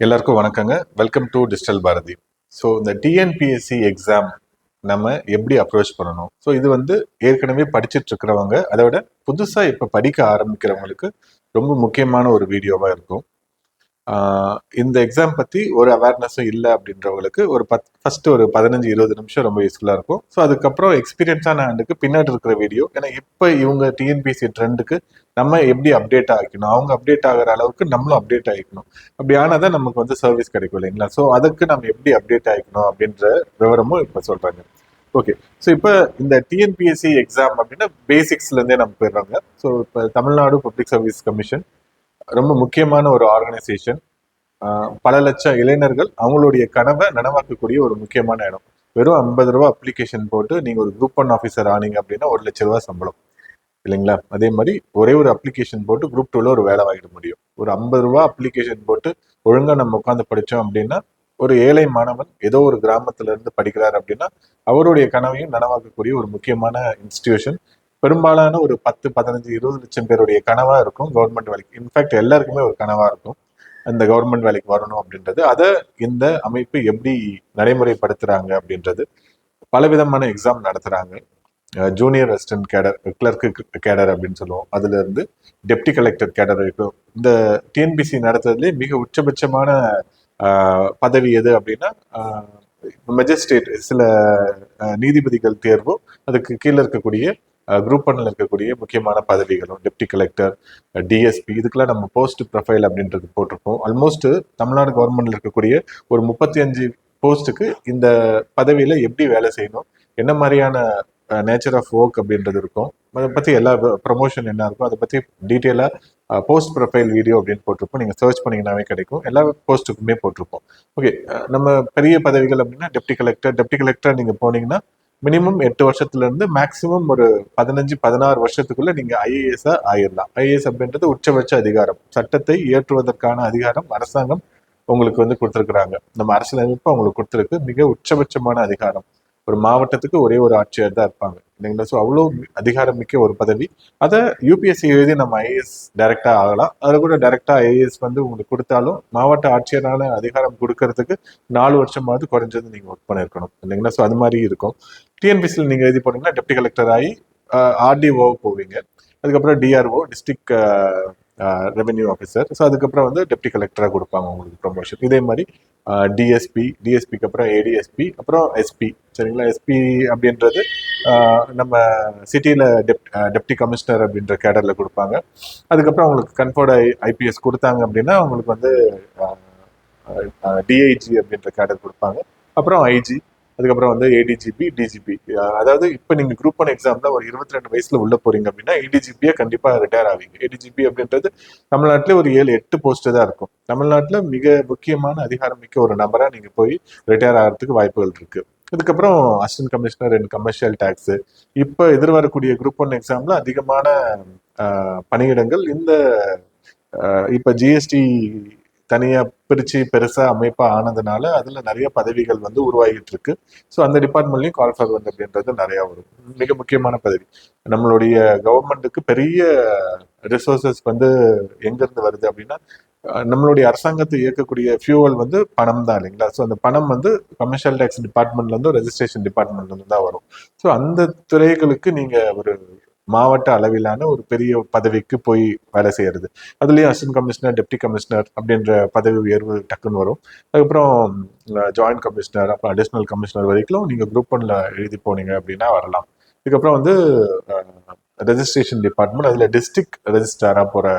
எல்லாருக்கும் வணக்கங்க. Welcome to digital Bharathi. So இந்த டிஎன்பிஎஸ்சி எக்ஸாம் நம்ம எப்படி அப்ரோச் பண்ணணும்? ஸோ இது ஏற்கனவே படிச்சுட்டு இருக்கிறவங்க, அதை விட புதுசாக இப்போ படிக்க ஆரம்பிக்கிறவங்களுக்கு ரொம்ப முக்கியமான ஒரு வீடியோவாக இருக்கும். இந்த எக்ஸாம் பற்றி ஒரு அவேர்னஸும் இல்லை அப்படின்றவங்களுக்கு ஃபர்ஸ்ட் ஒரு 15-20 நிமிஷம் ரொம்ப யூஸ்ஃபுல்லாக இருக்கும். ஸோ அதுக்கப்புறம் எக்ஸ்பீரியன்ஸான ஹேண்டுக்கு பின்னாடி இருக்கிற வீடியோ, ஏன்னா இப்போ இவங்க டிஎன்பிஎஸ்சி ட்ரெண்டுக்கு நம்ம எப்படி அப்டேட் ஆகிக்கணும், அவங்க அப்டேட் ஆகிற அளவுக்கு நம்மளும் அப்டேட் ஆகிக்கணும். அப்படி ஆனால் தான் நமக்கு சர்வீஸ் கிடைக்கும் இல்லைங்களா? ஸோ அதுக்கு நம்ம எப்படி அப்டேட் ஆகிக்கணும் அப்படின்ற விவரமும் இப்போ சொல்கிறாங்க. ஓகே, ஸோ இப்போ இந்த டிஎன்பிஎஸ்சி எக்ஸாம் அப்படின்னா பேசிக்ஸ்லேருந்தே நம்ம போயிடுறாங்க. ஸோ இப்போ தமிழ்நாடு பப்ளிக் சர்வீஸ் கமிஷன் ரொம்ப முக்கியமான ஒரு ஆர்கனைசேஷன். பல லட்சம் இளைஞர்கள் அவங்களுடைய கனவை நனவாக்கக்கூடிய ஒரு முக்கியமான இடம். வெறும் 50 ரூபா அப்ளிகேஷன் போட்டு நீங்க ஒரு குரூப் 1 ஆஃபீஸர் ஆனீங்க அப்படின்னா 1,00,000 சம்பளம் இல்லைங்களா? அதே மாதிரி ஒரே ஒரு அப்ளிகேஷன் போட்டு குரூப் 2ல ஒரு வேலை வாங்கிட முடியும். ஒரு 50 ரூபா அப்ளிகேஷன் போட்டு ஒழுங்கா நம்ம உட்காந்து படிச்சோம் அப்படின்னா, ஒரு ஏழை மாணவன் ஏதோ ஒரு கிராமத்துல இருந்து படிக்கிறார் அப்படின்னா அவருடைய கனவையும் நனவாக்கக்கூடிய ஒரு முக்கியமான இன்ஸ்டிடியூஷன். பெரும்பாலான ஒரு 10, 15, 20 லட்சம் பேருடைய கனவா இருக்கும் கவர்மெண்ட் வேலைக்கு. இன்ஃபேக்ட் எல்லாருக்குமே ஒரு கனவா இருக்கும் அந்த கவர்மெண்ட் வேலைக்கு வரணும் அப்படின்றது. அதை இந்த அமைப்பு எப்படி நடைமுறைப்படுத்துறாங்க அப்படின்றது. பலவிதமான எக்ஸாம் நடத்துறாங்க. ஜூனியர் அசிஸ்டன்ட் கேடர், கிளர்க்கு கேடர் அப்படின்னு சொல்லுவோம், அதுல இருந்து டெப்டி கலெக்டர் கேடர் இருக்கும். இந்த டிஎன்பிசி நடத்துறதுலேயே மிக உச்சபட்சமான பதவி எது அப்படின்னா மெஜிஸ்ட்ரேட், சில நீதிபதிகள் தேர்வோ அதுக்கு கீழே இருக்கக்கூடிய குரூப் 1ல இருக்கக்கூடிய முக்கியமான பதவிகளும், டெப்டி கலெக்டர், டிஎஸ்பி, இதுக்கெல்லாம் நம்ம போஸ்ட் ப்ரொஃபைல் அப்படின்றது போட்டிருப்போம். ஆல்மோஸ்ட் தமிழ்நாடு கவர்மெண்ட்ல இருக்கக்கூடிய ஒரு 35 போஸ்ட்டுக்கு இந்த பதவியில எப்படி வேலை செய்யணும், என்ன மாதிரியான நேச்சர் ஆஃப் ஒர்க் அப்படின்றது இருக்கும். அதை பற்றி எல்லா ப்ரமோஷன் என்ன இருக்கும் அதை பற்றி டீட்டெயிலாக போஸ்ட் ப்ரொஃபைல் வீடியோ அப்படின்னு போட்டிருப்போம். நீங்கள் சர்ச் பண்ணிங்கன்னாவே கிடைக்கும். எல்லா போஸ்ட்டுக்குமே போட்டிருப்போம். ஓகே, நம்ம பெரிய பதவிகள் அப்படின்னா டெப்டி கலெக்டர் நீங்கள் போனீங்கன்னா மினிமம் 8 வருஷத்துல இருந்து மேக்சிமம் ஒரு 15-16 வருஷத்துக்குள்ள நீங்க ஐஏஎஸ் ஆயிடலாம். ஐஏஎஸ் அப்படின்றது உச்சபட்ச அதிகாரம். சட்டத்தை இயற்றுவதற்கான அதிகாரம் அரசாங்கம் உங்களுக்கு கொடுத்துருக்குறாங்க. நம்ம அரசியலமைப்பு அவங்களுக்கு கொடுத்துருக்கு. மிக உச்சபட்சமான அதிகாரம். ஒரு மாவட்டத்துக்கு ஒரே ஒரு ஆட்சியர் தான் இருப்பாங்க இல்லைங்களா? ஸோ அவ்வளோ அதிகாரம் மிக்க ஒரு பதவி. அதை யூபிஎஸ்சி எழுதி நம்ம ஐஏஎஸ் டைரக்டா ஆகலாம். அதில் கூட டைரக்டா ஐஏஎஸ் உங்களுக்கு கொடுத்தாலும் மாவட்ட ஆட்சியரான அதிகாரம் கொடுக்கறதுக்கு 4 வருஷமாவது குறைஞ்சது நீங்க ஒர்க் பண்ணிருக்கணும் இல்லைங்களா? ஸோ அது மாதிரி இருக்கும். டிஎன்பிசியில் நீங்க எழுதி போனீங்கன்னா டெப்டி கலெக்டர் ஆகி ஆர்டிஓ போவீங்க. அதுக்கப்புறம் DRO, district revenue officer. So அதுக்கப்புறம் டெப்டி கலெக்டராக கொடுப்பாங்க உங்களுக்கு ப்ரொமோஷன். இதே மாதிரி டிஎஸ்பிக்கு அப்புறம் ஏடிஎஸ்பி, அப்புறம் எஸ்பி. சரிங்களா? எஸ்பி அப்படின்றது நம்ம சிட்டியில் டெப்டி கமிஷனர் அப்படின்ற கேடர்ல கொடுப்பாங்க. அதுக்கப்புறம் அவங்களுக்கு கன்ஃபர்ட் ஐபிஎஸ் கொடுத்தாங்க அப்படின்னா அவங்களுக்கு டிஐஜி அப்படின்ற கேடர் கொடுப்பாங்க. அப்புறம் ஐஜி, அதுக்கப்புறம் ஏடிஜிபி, டிஜிபி. அதாவது இப்போ நீங்க குரூப் 1 எக்ஸாம்ல ஒரு 22 வயசுல உள்ள போறீங்க அப்படின்னா ஏடிஜிபியா கண்டிப்பா ரிட்டையர் ஆவீங்க. ஏடிஜிபி அப்படின்றது தமிழ்நாட்டிலே ஒரு 7-8 போஸ்ட் தான் இருக்கும். தமிழ்நாட்டில் மிக முக்கியமான அதிகாரம் மிக்க ஒரு நபரா நீங்க போய் ரிட்டையர் ஆகிறதுக்கு வாய்ப்புகள் இருக்கு. அதுக்கப்புறம் assistant commissioner in commercial tax. இப்போ எதிர்வரக்கூடிய குரூப் 1 எக்ஸாம்ல அதிகமான பணியிடங்கள் இந்த இப்போ ஜிஎஸ்டி தனியா பிரிச்சு பெருசா அமைப்பா ஆனதுனால அதுல நிறைய பதவிகள் உருவாகிட்டு இருக்கு. ஸோ அந்த டிபார்ட்மெண்ட்லயும் கால் ஃபார்வர்ட் அப்படின்றது நிறைய வரும். மிக முக்கியமான பதவி. நம்மளுடைய கவர்மெண்ட்டுக்கு பெரிய ரிசோர்சஸ் எங்க இருந்து வருது அப்படின்னா நம்மளுடைய அரசாங்கத்தை இயக்கக்கூடிய ஃபியூவல் பணம் தான் இல்லைங்களா? ஸோ அந்த பணம் கமர்ஷியல் டேக்ஸ் டிபார்ட்மெண்ட்ல இருந்து, ரெஜிஸ்ட்ரேஷன் டிபார்ட்மெண்ட்ல இருந்து தான் வரும். ஸோ அந்த துறைகளுக்கு நீங்க ஒரு மாவட்ட அளவிலான ஒரு பெரிய பதவிக்கு போய் வேலை செய்யறது. அதுலயும் அசிஸ்டன்ட் கமிஷனர், டெப்டி கமிஷனர் அப்படின்ற பதவி உயர்வு டக்குன்னு வரும். அதுக்கப்புறம் ஜாயின்ட் கமிஷனர், அப்புறம் அடிஷனல் கமிஷனர் வரைக்கும் நீங்க குரூப் 1ல எழுதி போனீங்க அப்படின்னா வரலாம். இதுக்கப்புறம் ரெஜிஸ்ட்ரேஷன் டிபார்ட்மெண்ட், அதுல டிஸ்ட்ரிக்ட் ரெஜிஸ்ட்ராரா போற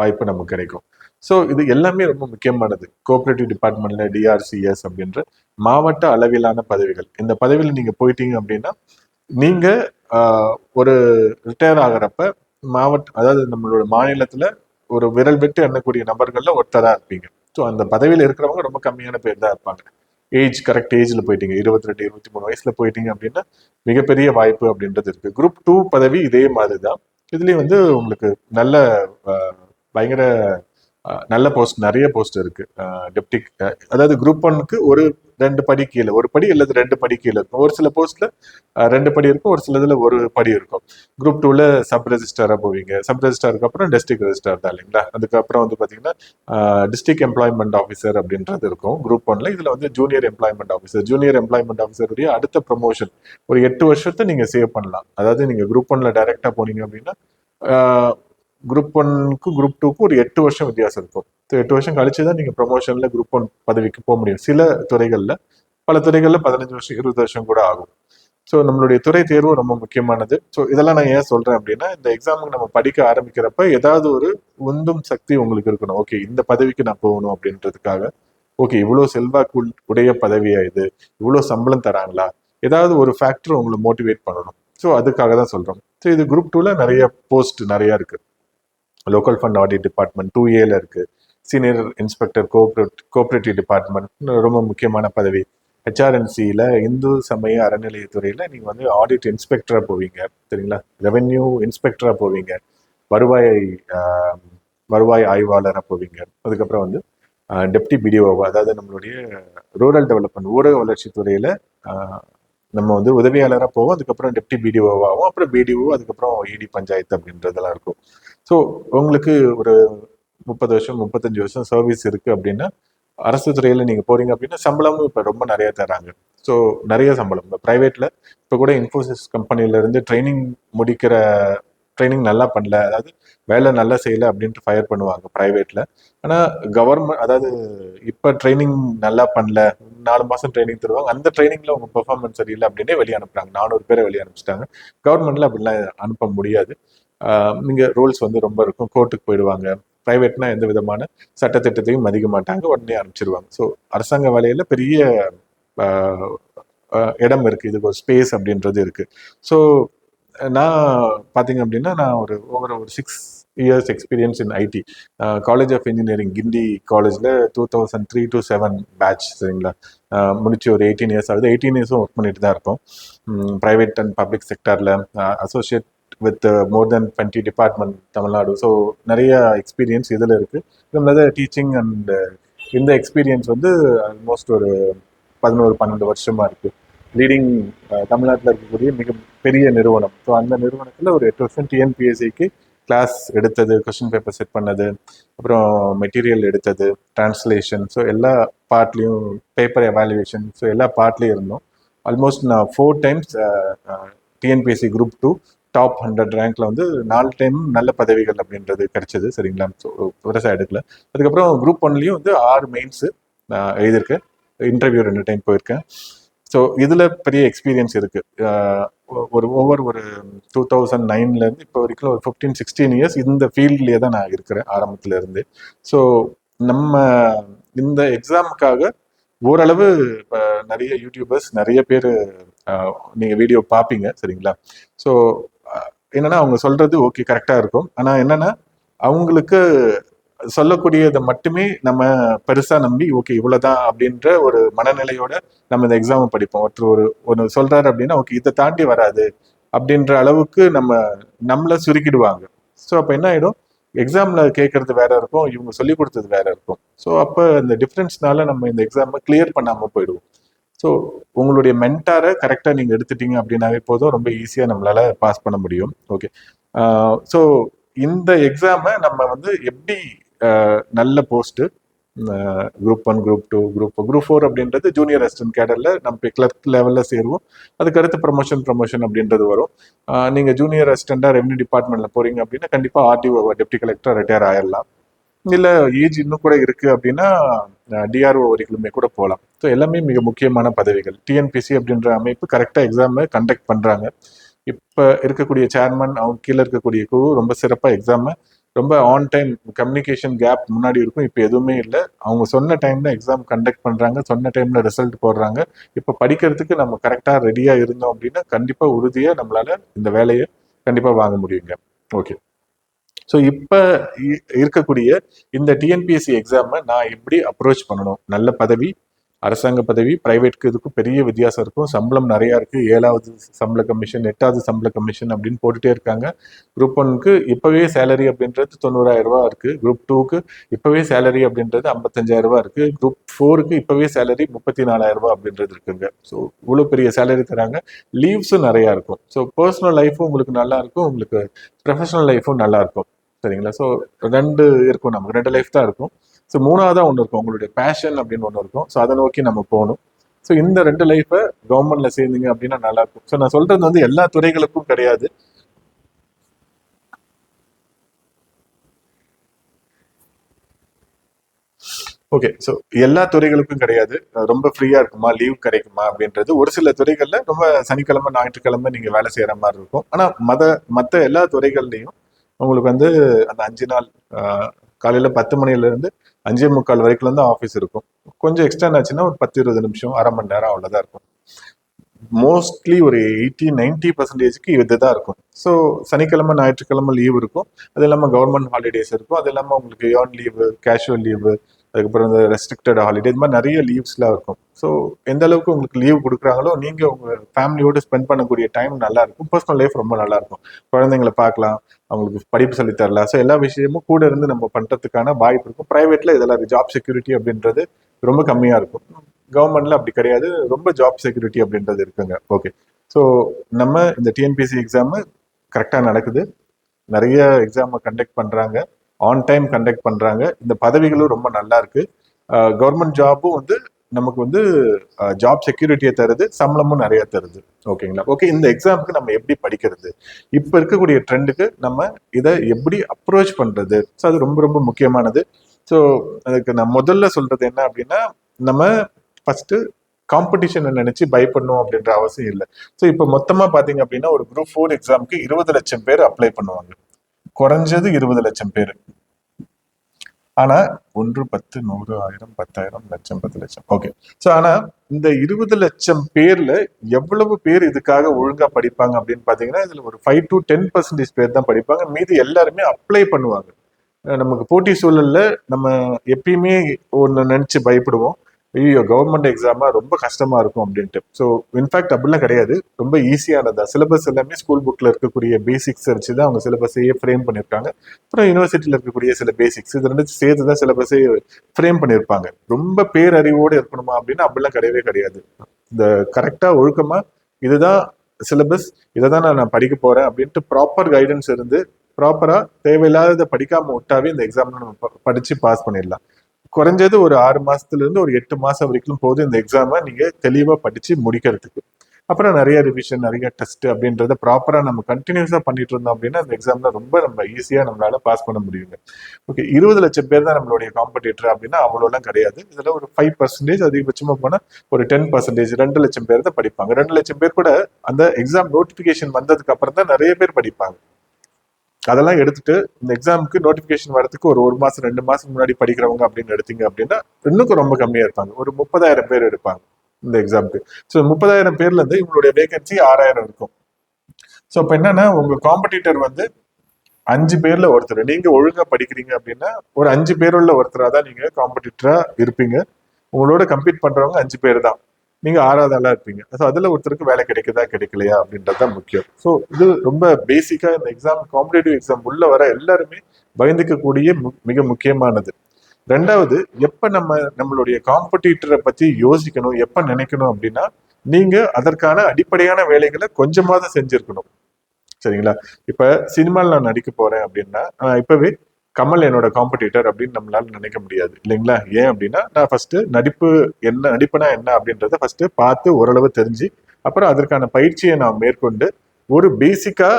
வாய்ப்பு நமக்கு கிடைக்கும். ஸோ இது எல்லாமே ரொம்ப முக்கியமானது. கோஆபரேட்டிவ் டிபார்ட்மெண்ட்ல டிஆர்சிஎஸ் அப்படின்ற மாவட்ட அளவிலான பதவிகள். இந்த பதவியில் நீங்க போயிட்டீங்க அப்படின்னா நீங்க ஒரு ரிட்டையர் ஆகிறப்ப அதாவது நம்மளோட மாநிலத்துல ஒரு விரல் விட்டு எண்ணக்கூடிய நபர்கள்ல ஒருத்தரா இருப்பீங்க. ஸோ அந்த பதவியில இருக்கிறவங்க ரொம்ப கம்மியான பேர் தான் இருப்பாங்க. கரெக்ட் ஏஜ்ல போயிட்டீங்க, 22, 23 வயசுல போயிட்டீங்க அப்படின்னா மிகப்பெரிய வாய்ப்பு அப்படின்றது இருக்கு. குரூப் 2 பதவி இதே மாதிரிதான். இதுலயும் உங்களுக்கு நல்ல பயங்கர நல்ல போஸ்ட், நிறைய போஸ்ட் இருக்கு. டெப்டி, அதாவது குரூப் ஒன்னுக்கு ஒரு 2 படி கீழே, ஒரு படி அல்லது 2 படி கீழே இருக்கும். ஒரு சில போஸ்ட்ல 2 படி இருக்கும், ஒரு சில இதுல ஒரு படி இருக்கும். குரூப் 2ல சப் ரெஜிஸ்டரா போவீங்க. சப் ரெஜிஸ்டருக்கு அப்புறம் டிஸ்ட்ரிக்ட் ரெஜிஸ்டர் தான் இல்லைங்களா? அதுக்கப்புறம் வந்து பாத்தீங்கன்னா டிஸ்ட்ரிக்ட் எம்ப்ளாய்மெண்ட் ஆஃபீஸர் அப்படின்றது இருக்கும் குரூப் ஒன்ல. இதுல வந்து junior employment officer, junior employment ஆஃபீஸருடைய அடுத்த ப்ரமோஷன் ஒரு 8 வருஷத்தை நீங்க சேவ் பண்ணலாம். அதாவது நீங்க குரூப் ஒன்ல டைரக்டா போனீங்க அப்படின்னா குரூப் ஒன்னுக்கும் குரூப் டூக்கும் ஒரு 8 வருஷம் வித்தியாசம் இருக்கும். 8 வருஷம் கழிச்சு தான் நீங்க ப்ரமோஷன்ல குரூப் ஒன் பதவிக்கு போக முடியும். சில துறைகள்ல, பல துறைகள்ல 15 வருஷம் 20 வருஷம் கூட ஆகும். ஸோ நம்மளுடைய துறை தேர்வு ரொம்ப முக்கியமானது. ஸோ இதெல்லாம் நான் ஏன் சொல்றேன் அப்படின்னா, இந்த எக்ஸாமுக்கு நம்ம படிக்க ஆரம்பிக்கிறப்ப ஏதாவது ஒரு உந்தும் சக்தி உங்களுக்கு இருக்கணும். ஓகே, இந்த பதவிக்கு நான் போகணும் அப்படின்றதுக்காக. ஓகே, இவ்வளோ செல்வாக்கு உடைய பதவியா இது, இவ்வளோ சம்பளம் தராங்களா, ஏதாவது ஒரு ஃபேக்டர் உங்களை மோட்டிவேட் பண்ணணும். ஸோ அதுக்காக தான் சொல்றோம். ஸோ இது குரூப் 2ல நிறைய போஸ்ட் நிறைய இருக்கு. லோக்கல் ஃபண்ட் ஆடிட் டிபார்ட்மெண்ட் 2Aல இருக்கு. சீனியர் இன்ஸ்பெக்டர் கோஆபரேட்டிவ் டிபார்ட்மெண்ட் ரொம்ப முக்கியமான பதவி. ஹெச்ஆர்என்சியில் இந்து சமய அறநிலையத்துறையில் நீங்கள் வந்து ஆடிட் இன்ஸ்பெக்டராக போவீங்க, சரிங்களா? ரெவென்யூ இன்ஸ்பெக்டராக போவீங்க, வருவாய் வருவாய் ஆய்வாளராக போவீங்க. அதுக்கப்புறம் வந்து டெப்டி பிடிஓ, அதாவது நம்மளுடைய ரூரல் டெவலப்மெண்ட் ஊரக வளர்ச்சித்துறையில் நம்ம வந்து உதவியாளராக போவோம். அதுக்கப்புறம் டெப்டி பிடிஓவாகவும், அப்புறம் பிடிஓ, அதுக்கப்புறம் இடி பஞ்சாயத்து அப்படின்றதெல்லாம் இருக்கும். ஸோ உங்களுக்கு ஒரு 30 வருஷம் 35 வருஷம் சர்வீஸ் இருக்கு அப்படின்னா அரசு துறையில நீங்க போறீங்க அப்படின்னா சம்பளமும் இப்ப ரொம்ப நிறைய தராங்க. ஸோ நிறைய சம்பளம் இப்போ பிரைவேட்ல இப்போ கூட இன்ஃபோசிஸ் கம்பெனில இருந்து ட்ரைனிங் நல்லா பண்ணல, அதாவது வேலை நல்லா செய்யல அப்படின்ட்டு ஃபயர் பண்ணுவாங்க பிரைவேட்ல. ஆனா கவர்மெண்ட், அதாவது இப்ப ட்ரைனிங் நல்லா பண்ணல, 4 மாசம் ட்ரைனிங் தருவாங்க, அந்த ட்ரைனிங்ல உங்க பெர்ஃபார்மன்ஸ் சரியில்லை அப்படின்னே வெளியே அனுப்புறாங்க. 400 பேரை வெளியே அனுப்பிச்சிட்டாங்க. கவர்மெண்ட்ல அப்படிலாம் அனுப்ப முடியாது. நீங்க ரூல்ஸ் வந்து ரொம்ப இருக்கும், கோர்ட்டுக்கு போயிடுவாங்க. பிரைவேட்னா எந்த விதமான சட்டத்திட்டத்தையும் மதிக்க மாட்டாங்க, உடனே அனுப்பிச்சிருவாங்க. ஸோ அரசாங்க வேலையில பெரிய இடம் இருக்கு, இதுக்கு ஒரு ஸ்பேஸ் அப்படின்றது இருக்கு. ஸோ நான் பார்த்தீங்க அப்படின்னா நான் ஒரு 6 years experience in IT. College of engineering Guindy காலேஜில் 2003 to 7 பேட்ச், சரிங்களா? முடிச்சு ஒரு 18 இயர்ஸ் ஆகுது. 18 இயர்ஸும் ஒர்க் பண்ணிட்டு தான் இருக்கோம். ப்ரைவேட் அண்ட் பப்ளிக் செக்டரில் associate with more than 20 department Tamil Nadu. So நிறைய எக்ஸ்பீரியன்ஸ் இதில் இருக்குது. இது டீச்சிங் அண்ட் இந்த எக்ஸ்பீரியன்ஸ் வந்து ஆல்மோஸ்ட் ஒரு 11-12 வருஷமாக இருக்குது. லீடிங் தமிழ்நாட்டில் இருக்கக்கூடிய மிக பெரிய நிறுவனம். ஸோ அந்த நிறுவனத்தில் ஒரு 8 வருஷம் டிஎன்பிஎஸ்சிக்கு கிளாஸ் எடுத்தது, கொஸ்டின் பேப்பர் செட் பண்ணது, அப்புறம் மெட்டீரியல் எடுத்தது, டிரான்ஸ்லேஷன், ஸோ எல்லா பார்ட்லேயும் பேப்பர் எவாலுவேஷன், ஸோ எல்லா பார்ட்லேயும் இருந்தோம். ஆல்மோஸ்ட் நான் 4 times டிஎன்பிஎஸ்சி குரூப் 2 டாப் 100 ரேங்க்ல வந்து 4 டைம் நல்ல பதவிகள் அப்படின்றது கிடைச்சது, சரிங்களா? ஸோ பெருசாக எடுக்கல. அதுக்கப்புறம் குரூப் 1லையும் வந்து 6 மெயின்ஸு எழுதியிருக்கேன், இன்டர்வியூ 2 டைம் போயிருக்கேன். ஸோ இதில் பெரிய எக்ஸ்பீரியன்ஸ் இருக்கு. ஒரு 2009லேருந்து இப்போ வரைக்கும் ஒரு 15-16 இயர்ஸ் இந்த ஃபீல்ட்லேயே தான் நான் இருக்கிறேன் ஆரம்பத்துல இருந்து. ஸோ நம்ம இந்த எக்ஸாமுக்காக ஓரளவு இப்போ நிறைய யூடியூபர்ஸ் நிறைய பேர் நீங்கள் வீடியோ பார்ப்பீங்க, சரிங்களா? ஸோ என்னன்னா அவங்க சொல்றது ஓகே கரெக்டாக இருக்கும். ஆனால் என்னன்னா அவங்களுக்கு சொல்லக்கூடியதை மட்டுமே நம்ம பெருசா நம்பி ஓகே இவ்வளவுதான் அப்படின்ற ஒரு மனநிலையோட நம்ம இந்த எக்ஸாம் படிப்போம். ஒருத்தர் ஒன்று சொல்றாரு அப்படின்னா ஓகே இதை தாண்டி வராது அப்படின்ற அளவுக்கு நம்மளை சுருக்கிடுவாங்க. ஸோ அப்போ என்ன ஆயிடும், எக்ஸாம்ல கேட்கறது வேற இருக்கும், இவங்க சொல்லி கொடுத்தது வேற இருக்கும். ஸோ அப்போ இந்த டிஃப்ரென்ஸ்னால நம்ம இந்த எக்ஸாமை கிளியர் பண்ணாம போயிடுவோம். ஸோ உங்களுடைய மென்டாரை கரெக்டாக நீங்கள் எடுத்துட்டீங்க அப்படின்னாவே போதும், ரொம்ப ஈஸியாக நம்மளால பாஸ் பண்ண முடியும். ஓகே, ஸோ இந்த எக்ஸாமை நம்ம வந்து எப்படி நல்ல போஸ்ட் குரூப் 1, குரூப் 2, குரூப் 4 அப்படின்றது ஜூனியர் அசிஸ்டன்ட் கேடர்ல நம்ம கிளர்க் லெவல்ல சேருவோம். அதுக்கு அடுத்து ப்ரமோஷன் அப்படின்றது வரும். நீங்க ஜூனியர் அசிஸ்டண்டா ரெவன்யூ டிபார்ட்மெண்ட்ல போறீங்க அப்படின்னா கண்டிப்பா ஆர்டிஓ டெப்டி கலெக்டர் ரிட்டையர் ஆயிடலாம். இல்ல ஏஜ் இன்னும் கூட இருக்கு அப்படின்னா டிஆர்ஓ வரைக்குமே கூட போகலாம். ஸோ எல்லாமே மிக முக்கியமான பதவிகள். டிஎன்பிசி அப்படின்ற அமைப்பு கரெக்டா எக்ஸாமை கண்டக்ட் பண்றாங்க. இப்ப இருக்கக்கூடிய சேர்மன், அவங்க கீழே இருக்கக்கூடிய குழு ரொம்ப சிறப்பா எக்ஸாமை ரொம்ப ஆன் டைம், கம்யூனிகேஷன் கேப் முன்னாடி இருக்கும், இப்போ எதுவுமே இல்லை. அவங்க சொன்ன டைம்ல எக்ஸாம் கண்டக்ட் பண்றாங்க, சொன்ன டைம்ல ரிசல்ட் போடுறாங்க. இப்போ படிக்கிறதுக்கு நம்ம கரெக்டா ரெடியா இருந்தோம் அப்படின்னா கண்டிப்பா உறுதியா நம்மளால இந்த வேலையை கண்டிப்பா வாங்க முடியுங்க. ஓகே, ஸோ இப்போ இருக்கக்கூடிய இந்த டிஎன்பிஎஸ்சி எக்ஸாமை நான் எப்படி அப்ரோச் பண்ணணும், நல்ல பதவி, அரசாங்க பதவி பிரைவேட்க்கு இதுக்கும் பெரிய வித்தியாசம் இருக்கும். சம்பளம் நிறைய இருக்கு. 7வது சம்பள கமிஷன், 8வது சம்பள கமிஷன் அப்படின்னு போட்டுட்டே இருக்காங்க. குரூப் 1க்கு இப்பவே சேலரி அப்படின்றது 90,000 ரூபாய் இருக்கு. குரூப் 2க்கு இப்பவே சேலரி அப்படின்றது 55,000 ரூபாய் இருக்கு. குரூப் 4க்கு இப்பவே சேலரி 34,000 ரூபாய் அப்படின்றது இருக்குங்க. ஸோ இவ்வளவு பெரிய சேலரி தராங்க. லீவ்ஸும் நிறைய இருக்கும். ஸோ பர்சனல் லைஃபும் உங்களுக்கு நல்லா இருக்கும், உங்களுக்கு ப்ரொஃபஷனல் லைஃபும் நல்லா இருக்கும். சரிங்களா? ஸோ 2 இருக்கும், நமக்கு 2 லைஃப் தான் இருக்கும். ஸோ 3வதா ஒன்று இருக்கும், உங்களுடைய பேஷன் அப்படின்னு ஒன்று இருக்கும். ஸோ அதை நோக்கி நம்ம போகணும். ஸோ இந்த 2 லைஃபை கவர்மெண்ட்ல சேர்ந்தீங்க அப்படின்னா நல்லா இருக்கும். ஸோ நான் சொல்றது வந்து எல்லா துறைகளுக்கும் கிடையாது. ஓகே, ஸோ எல்லா துறைகளுக்கும் கிடையாது. ரொம்ப ஃப்ரீயா இருக்குமா, லீவ் கிடைக்குமா அப்படின்றது ஒரு சில துறைகள்ல ரொம்ப சனிக்கிழமை ஞாயிற்றுக்கிழமை நீங்க வேலை செய்யற மாதிரி இருக்கும். ஆனா மற்ற எல்லா துறைகள்லையும் உங்களுக்கு வந்து அந்த 5 நாள் காலையில 10 மணில இருந்து 5:45 வரைக்கும் தான் ஆஃபீஸ் இருக்கும். கொஞ்சம் எக்ஸ்டர்ன் ஆச்சுன்னா ஒரு 10-20 நிமிஷம், அரை மணி நேரம் அவ்வளவுதான் இருக்கும். மோஸ்ட்லி ஒரு 80-90% இதுதான் இருக்கும். ஸோ சனிக்கிழமை ஞாயிற்றுக்கிழமை லீவ் இருக்கும். அது இல்லாமல் கவர்மெண்ட் ஹாலிடேஸ் இருக்கும். அது இல்லாமல் உங்களுக்கு ஏர்ன் லீவு, கேஷுவல் லீவு, அதுக்கப்புறம் இந்த ரெஸ்ட்ரிக்டட் ஹாலிடே, இது மாதிரி நிறைய லீவ்ஸ்லாம் இருக்கும். ஸோ எந்த அளவுக்கு உங்களுக்கு லீவ் கொடுக்குறாங்களோ நீங்கள் உங்கள் ஃபேமிலியோடு ஸ்பெண்ட் பண்ணக்கூடிய டைம் நல்லா இருக்கும். பர்சனல் லைஃப் ரொம்ப நல்லா இருக்கும். குழந்தைங்களை பார்க்கலாம், அவங்களுக்கு படிப்பு சொல்லி தரலாம். ஸோ எல்லா விஷயமும் கூட இருந்து நம்ம பண்ணுறதுக்கான வாய்ப்பு இருக்கும். ப்ரைவேட்ல இதெல்லாம் ஜாப் செக்யூரிட்டி அப்படின்றது ரொம்ப கம்மியாக இருக்கும். கவர்மெண்ட்ல அப்படி கிடையாது, ரொம்ப ஜாப் செக்யூரிட்டி அப்படின்றது இருக்குங்க. ஓகே, ஸோ நம்ம இந்த டிஎன்பிஎஸ்சி எக்ஸாம் கரெக்டாக நடக்குது. நிறைய எக்ஸாம் கண்டக்ட் பண்றாங்க, ஆன் டைம் கண்டக்ட் பண்றாங்க. இந்த பதவிகளும் ரொம்ப நல்லா இருக்கு. கவர்மெண்ட் ஜாபும் வந்து நமக்கு வந்து ஜாப் செக்யூரிட்டியை தருது, சம்பளமும் நிறைய தருது. ஓகேங்களா? ஓகே, இந்த எக்ஸாமுக்கு நம்ம எப்படி படிக்கிறது, இப்ப இருக்கக்கூடிய ட்ரெண்டுக்கு நம்ம இதை எப்படி அப்ரோச் பண்றது, ஸோ அது ரொம்ப ரொம்ப முக்கியமானது. ஸோ அதுக்கு நான் முதல்ல சொல்றது என்ன அப்படின்னா, நம்ம ஃபர்ஸ்ட் காம்படிஷனை நினைச்சு பயப்படணும் அப்படின்ற அவசியம் இல்லை. ஸோ இப்போ மொத்தமா பாத்தீங்க அப்படின்னா ஒரு குரூப் 4 எக்ஸாமுக்கு 20 லட்சம் பேர் அப்ளை பண்ணுவாங்க. குறைஞ்சது 20 லட்சம் பேர். ஆனா 1, 10, 100, 1000, 10,000, லட்சம், 10 லட்சம். ஓகே, ஸோ ஆனா இந்த 20 லட்சம் பேர்ல எவ்வளவு பேர் இதுக்காக ஒழுங்கா படிப்பாங்க அப்படின்னு பாத்தீங்கன்னா இதுல ஒரு 5-10% பேர் தான் படிப்பாங்க. மீதி எல்லாருமே அப்ளை பண்ணுவாங்க. நமக்கு போட்டி சூழல்ல நம்ம எப்பயுமே ஒன்று நினைச்சு பயப்படுவோம், ஐயோ கவர்மெண்ட் எக்ஸாமா ரொம்ப கஷ்டமா இருக்கும் அப்படின்ட்டு. ஸோ இன்ஃபேக்ட் அப்படிலாம் கிடையாது, ரொம்ப ஈஸியானதா. சிலபஸ் எல்லாமே ஸ்கூல் புக்ல இருக்கக்கூடிய பேசிக்ஸ் வச்சு தான் அவங்க சிலபஸையே ஃப்ரேம் பண்ணியிருக்காங்க. அப்புறம் யூனிவர்சிட்டியில் இருக்கக்கூடிய சில பேசிக்ஸ், இது ரெண்டு சேர்த்து தான் சிலபஸே ஃப்ரேம் பண்ணியிருப்பாங்க. ரொம்ப பேரறிவோடு இருக்கணுமா அப்படின்னா அப்படிலாம் கிடையவே கிடையாது. இந்த கரெக்டா ஒழுக்கமா இதுதான் சிலபஸ், இதை தான் நான் படிக்க போறேன் அப்படின்ட்டு ப்ராப்பர் கைடன்ஸ் இருந்து ப்ராப்பரா தேவையில்லாத படிக்காம விட்டாவே இந்த எக்ஸாம்ல நம்ம படிச்சு பாஸ் பண்ணிடலாம். குறைஞ்சது ஒரு 6 மாசத்துல இருந்து ஒரு 8 மாசம் வரைக்கும் போதும் இந்த எக்ஸாமை நீங்க தெளிவா படிச்சு முடிக்கிறதுக்கு. அப்புறம் நிறைய ரிவிஷன், நிறைய டெஸ்ட் அப்படின்றத ப்ராப்பரா நம்ம கண்டினியூஸா பண்ணிட்டு இருந்தோம் அப்படின்னா அந்த எக்ஸாம்ல ரொம்ப நம்ம ஈஸியா நம்மளால பாஸ் பண்ண முடியுங்க. ஓகே, 20 லட்சம் பேர் தான் நம்மளுடைய காம்படிட்டர் அப்படின்னா அவ்வளோலாம் கிடையாது. இதுல ஒரு 5% அதிகபட்சமா போனா ஒரு 10%, 2 லட்சம் பேர் தான் படிப்பாங்க. 2 லட்சம் பேர் கூட அந்த எக்ஸாம் நோட்டிபிகேஷன் வந்ததுக்கு அப்புறம் தான் நிறைய பேர் படிப்பாங்க. அதெல்லாம் எடுத்துட்டு இந்த எக்ஸாமுக்கு நோட்டிபிகேஷன் வரதுக்கு ஒரு மாசம் 2 மாசம் முன்னாடி படிக்கிறவங்க அப்படின்னு எடுத்தீங்க அப்படின்னா இன்னும் ரொம்ப கம்மியா இருப்பாங்க. ஒரு 30,000 பேர் எடுப்பாங்க இந்த எக்ஸாமுக்கு. ஸோ 30,000 பேர்ல இருந்து இவங்களுடைய வேகன்சி 6,000 இருக்கும். ஸோ இப்போ என்னன்னா உங்க காம்படிட்டர் வந்து 5 பேர்ல ஒருத்தர். நீங்க ஒழுங்கா படிக்கிறீங்க அப்படின்னா ஒரு 5 பேருள்ள ஒருத்தரா தான் நீங்க காம்படிட்டரா இருப்பீங்க. உங்களோட கம்பீட் பண்றவங்க 5 பேர் தான், நீங்க 6வது ஆளா இருப்பீங்க. ஸோ அதுல ஒருத்தருக்கு வேலை கிடைக்குதா கிடைக்கலையா அப்படின்றதுதான் முக்கியம். ஸோ இது ரொம்ப பேசிக்கா இந்த எக்ஸாம், காம்படிட்டிவ் எக்ஸாம் உள்ள வர எல்லாருமே பயந்துக்கக்கூடிய மிக முக்கியமானது. ரெண்டாவது, எப்ப நம்மளுடைய காம்படிட்டரை பத்தி யோசிக்கணும், எப்ப நினைக்கணும் அப்படின்னா நீங்க அதற்கான அடிப்படையான வேலைகளை கொஞ்சமாவது செஞ்சிருக்கணும். சரிங்களா? இப்ப சினிமாவில் நான் நடிக்க போறேன் அப்படின்னா இப்பவே கமல் என்னோட காம்படிட்டர் அப்படின்னு நம்மளால நினைக்க முடியாது இல்லைங்களா? ஏன் அப்படின்னா நான் ஃபர்ஸ்ட் நடிப்புனா என்ன அப்படின்றத ஃபர்ஸ்ட் பார்த்து ஓரளவு தெரிஞ்சு அப்புறம் அதற்கான பயிற்சியை நான் மேற்கொண்டு ஒரு பேசிக்கா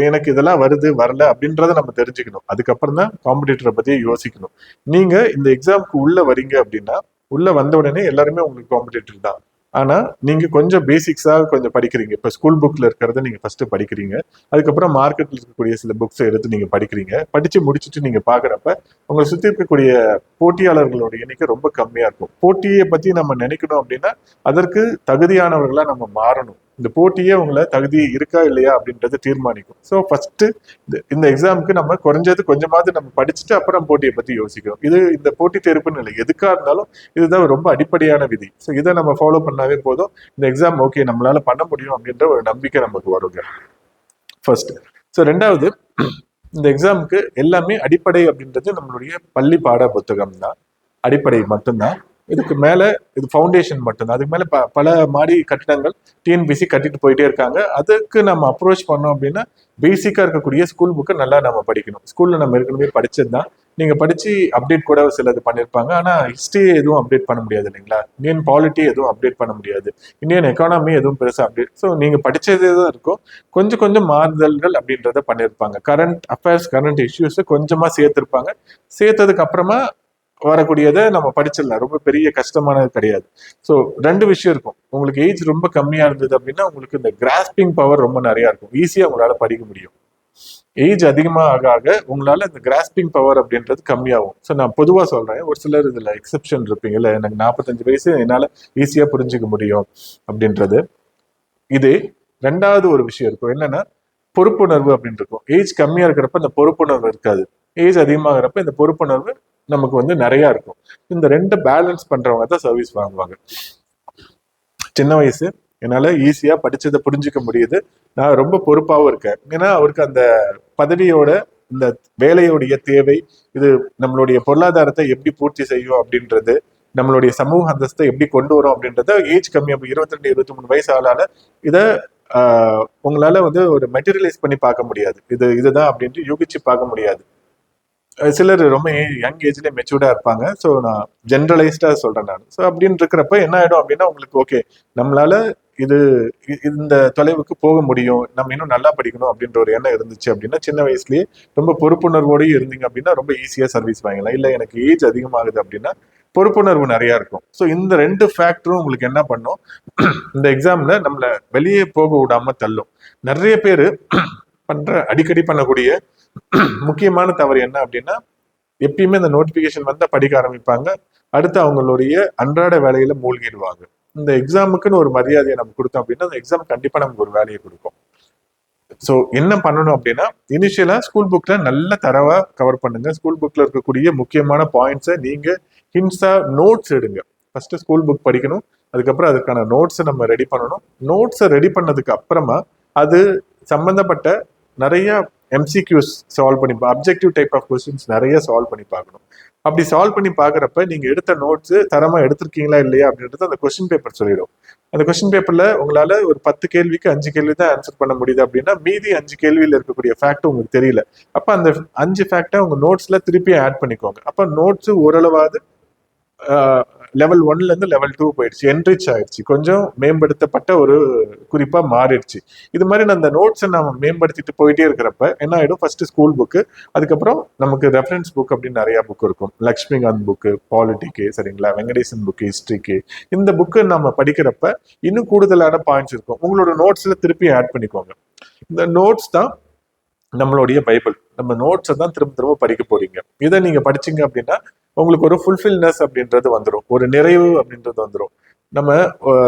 எனக்கு இதெல்லாம் வருது வரல அப்படின்றத நம்ம தெரிஞ்சுக்கணும். அதுக்கப்புறம் தான் காம்படிட்டரை பத்தி யோசிக்கணும். நீங்க இந்த எக்ஸாமுக்கு உள்ள வரீங்க அப்படின்னா உள்ள வந்த உடனே எல்லாருமே உங்களுக்கு காம்படிட்டர் தான். ஆனா நீங்க கொஞ்சம் பேசிக்ஸா கொஞ்சம் படிக்கிறீங்க. இப்ப ஸ்கூல் புக்ல இருக்கிறத நீங்க ஃபர்ஸ்ட் படிக்கிறீங்க. அதுக்கப்புறம் மார்க்கெட்ல இருக்கக்கூடிய சில புக்ஸ் எடுத்து நீங்க படிக்கிறீங்க. படிச்சு முடிச்சுட்டு நீங்க பாக்குறப்ப உங்களை சுத்தி இருக்கக்கூடிய போட்டியாளர்களோட எண்ணிக்கை ரொம்ப கம்மியா இருக்கும். போட்டியை பத்தி நம்ம நினைக்கணும் அப்படின்னா அதற்கு தகுதியானவர்களா நம்ம மாறணும். இந்த போட்டியே உங்களை தகுதி இருக்கா இல்லையா அப்படின்றத தீர்மானிக்கும். ஸோ ஃபர்ஸ்ட் இந்த எக்ஸாமுக்கு நம்ம குறைஞ்சது கொஞ்சமாவது நம்ம படிச்சுட்டு அப்புறம் போட்டியை பத்தி யோசிக்கிறோம். இது இந்த போட்டி தேர்வுன்னு இல்லை, எதுக்கா இருந்தாலும் இதுதான் ரொம்ப அடிப்படையான விதி. ஸோ இதை நம்ம ஃபாலோ பண்ணாவே போதும், இந்த எக்ஸாம் ஓகே நம்மளால பண்ண முடியும் அப்படின்ற ஒரு நம்பிக்கை நமக்கு வருங்க ஃபர்ஸ்ட். ஸோ ரெண்டாவது, இந்த எக்ஸாமுக்கு எல்லாமே அடிப்படை அப்படின்றது நம்மளுடைய பள்ளி பாட புத்தகம் தான், அடிப்படை மட்டும்தான். இதுக்கு மேல இது ஃபவுண்டேஷன் மட்டும்தான். அதுக்கு மேல பல மாடி கட்டிடங்கள் டிஎன்பிசி கட்டிட்டு போயிட்டே இருக்காங்க. அதுக்கு நம்ம அப்ரோச் பண்ணோம் அப்படின்னா பேசிக்கா இருக்கக்கூடிய ஸ்கூல் புக்கை நல்லா நம்ம படிக்கணும். ஸ்கூல்ல நம்ம ஏற்கனவே படிச்சது தான், நீங்க படிச்சு அப்டேட் கூட சிலது பண்ணியிருப்பாங்க. ஆனா ஹிஸ்டரி எதுவும் அப்டேட் பண்ண முடியாது இல்லைங்களா, இந்தியன் பாலிட்டி எதுவும் அப்டேட் பண்ண முடியாது, இந்தியன் எக்கானமி எதுவும் பெருசா அப்டேட். ஸோ நீங்க படிச்சதே தான் இருக்கும், கொஞ்சம் கொஞ்சம் மாறுதல்கள் அப்படின்றத பண்ணியிருப்பாங்க. கரண்ட் அஃபேர்ஸ் கரண்ட் இஷ்யூஸ் கொஞ்சமா சேர்த்திருப்பாங்க. சேர்த்ததுக்கு அப்புறமா வரக்கூடியதை நம்ம படிச்சிடலாம், ரொம்ப பெரிய கஷ்டமானது கிடையாது. ஸோ ரெண்டு விஷயம் இருக்கும், உங்களுக்கு ஏஜ் ரொம்ப கம்மியா இருந்தது அப்படின்னா உங்களுக்கு இந்த கிராஸ்பிங் பவர் ரொம்ப நிறைய இருக்கும், ஈஸியா உங்களால படிக்க முடியும். ஏஜ் அதிகமாக ஆக ஆக உங்களால இந்த கிராஸ்பிங் பவர் அப்படின்றது கம்மியாகும். ஸோ நான் பொதுவாக சொல்றேன், ஒரு சிலர் இதுல எக்ஸெப்ஷன் இருப்பீங்க, இல்லை எனக்கு 45 வயசு என்னால ஈஸியா புரிஞ்சுக்க முடியும் அப்படின்றது. இதே ரெண்டாவது ஒரு விஷயம் இருக்கும், என்னன்னா பொறுப்புணர்வு அப்படின்னு இருக்கும். ஏஜ் கம்மியா இருக்கிறப்ப இந்த பொறுப்புணர்வு இருக்காது, ஏஜ் அதிகமாகிறப்ப இந்த பொறுப்புணர்வு நமக்கு வந்து நிறைய இருக்கும். இந்த ரெண்டு பேலன்ஸ் பண்றவங்க தான் சர்வீஸ் வாங்குவாங்க. சின்ன வயசு என்னால ஈஸியா படிச்சதை புரிஞ்சுக்க முடியுது, நான் ரொம்ப பொறுப்பாகவும் இருக்கேன், ஏன்னா அவருக்கு அந்த பதவியோட இந்த வேலையுடைய தேவை, இது நம்மளுடைய பொருளாதாரத்தை எப்படி பூர்த்தி செய்யும் அப்படின்றது, நம்மளுடைய சமூக அந்தஸ்தை எப்படி கொண்டு வரும் அப்படின்றத ஏஜ் கம்மியா 22 23 வயசு ஆளால இதை உங்களால வந்து ஒரு மெட்டீரியலைஸ் பண்ணி பார்க்க முடியாது, இதுதான் அப்படின்ட்டு யூகிச்சு பார்க்க முடியாது. சிலர் ரொம்ப யங் ஏஜ்லேயே மெச்சூர்டா இருப்பாங்க. ஸோ நான் ஜென்ரலைஸ்டா சொல்றேன் நான். ஸோ அப்படின்னு இருக்கிறப்ப என்ன ஆயிடும் அப்படின்னா உங்களுக்கு ஓகே நம்மளால இது இந்த தொலைவுக்கு போக முடியும், நம்ம இன்னும் நல்லா படிக்கணும் அப்படின்ற ஒரு எண்ணம் இருந்துச்சு அப்படின்னா சின்ன வயசுலயே ரொம்ப பொறுப்புணர்வோடய இருந்தீங்க அப்படின்னா ரொம்ப ஈஸியா சர்வீஸ் வாங்கலாம். இல்லை எனக்கு ஏஜ் அதிகமாகுது அப்படின்னா பொறுப்புணர்வு நிறைய இருக்கும். ஸோ இந்த ரெண்டு ஃபேக்டரும் உங்களுக்கு என்ன பண்ணும், இந்த எக்ஸாம்ல நம்மளை வெளியே போக விடாம தள்ளும். நிறைய பேர் அடிக்கடி பண்ணக்கூடிய முக்கியமான தவறு என்ன அப்படின்னா, எப்பயுமே இந்த நோட்டிபிகேஷன் வந்தா படிக்க ஆரம்பிப்பாங்க, அடுத்து அவங்களுடைய அன்றாட வேலையில மூழ்கிடுவாங்க. இந்த எக்ஸாமுக்குன்னு ஒரு மரியாதையை நம்ம கொடுத்தோம் அப்படின்னா அந்த எக்ஸாம் கண்டிப்பா நமக்கு ஒரு வேலையை கொடுக்கும். ஸோ என்ன பண்ணணும் அப்படின்னா, இனிஷியலா ஸ்கூல் புக்ல நல்ல தரவா கவர் பண்ணுங்க. ஸ்கூல் புக்ல இருக்கக்கூடிய முக்கியமான பாயிண்ட்ஸை நீங்க ஹிண்ட்ஸா நோட்ஸ் எடுங்க. ஃபர்ஸ்ட் ஸ்கூல் புக் படிக்கணும், அதுக்கப்புறம் அதுக்கான நோட்ஸை நம்ம ரெடி பண்ணணும். நோட்ஸை ரெடி பண்ணதுக்கு அப்புறமா அது சம்பந்தப்பட்ட நிறைய எம்சிக்யூஸ் சால்வ் பண்ணி, அப்ஜெக்டிவ் டைப் ஆஃப் கொஸ்டின்ஸ் நிறைய சால்வ் பண்ணி பார்க்கணும். அப்படி சால்வ் பண்ணி பார்க்குறப்ப நீங்க எடுத்த நோட்ஸ் தரமா எடுத்திருக்கீங்களா இல்லையா அப்படின்றது அந்த கொஸ்டின் பேப்பர் சொல்லிடும். அந்த கொஸ்டின் பேப்பர்ல உங்களால ஒரு 10 கேள்விக்கு 5 கேள்வி தான் ஆன்சர் பண்ண முடியுது அப்படின்னா மீதி 5 கேள்வியில் இருக்கக்கூடிய ஃபேக்ட் உங்களுக்கு தெரியல. அப்ப அந்த 5 ஃபேக்டை உங்க நோட்ஸ்ல திருப்பி ஆட் பண்ணிக்கோங்க. அப்ப நோட்ஸ் ஓரளவாவது லெவல் 1ல இருந்து லெவல் 2 போயிடுச்சு, என்ரிச் ஆயிடுச்சு, கொஞ்சம் மேம்படுத்தப்பட்ட ஒரு குறிப்பா மாறிடுச்சு. இது மாதிரி அந்த நோட்ஸை நம்ம மேம்படுத்திட்டு போயிட்டே இருக்கிறப்ப என்ன ஆயிடும், ஃபர்ஸ்ட் ஸ்கூல் புக்கு, அதுக்கப்புறம் நமக்கு ரெஃபரன்ஸ் புக் அப்படின்னு நிறைய புக் இருக்கும். லக்ஷ்மிகாந்த் புக்கு பாலிட்டிக்கு, சரிங்களா, வெங்கடேசன் புக்கு ஹிஸ்ட்ரிக்கு. இந்த புக்கு நம்ம படிக்கிறப்ப இன்னும் கூடுதலான பாயிண்ட்ஸ் இருக்கும், உங்களோட நோட்ஸ்ல திருப்பி ஆட் பண்ணிக்கோங்க. இந்த நோட்ஸ் தான் நம்மளுடைய பைபிள். நம்ம நோட்ஸை தான் திரும்ப திரும்ப படிக்க போறீங்க. இதை நீங்க படிச்சீங்க அப்படின்னா உங்களுக்கு ஒரு ஃபுல்ஃபில்னஸ் அப்படின்றது வந்துடும், ஒரு நிறைவு அப்படின்றது வந்துடும். நம்ம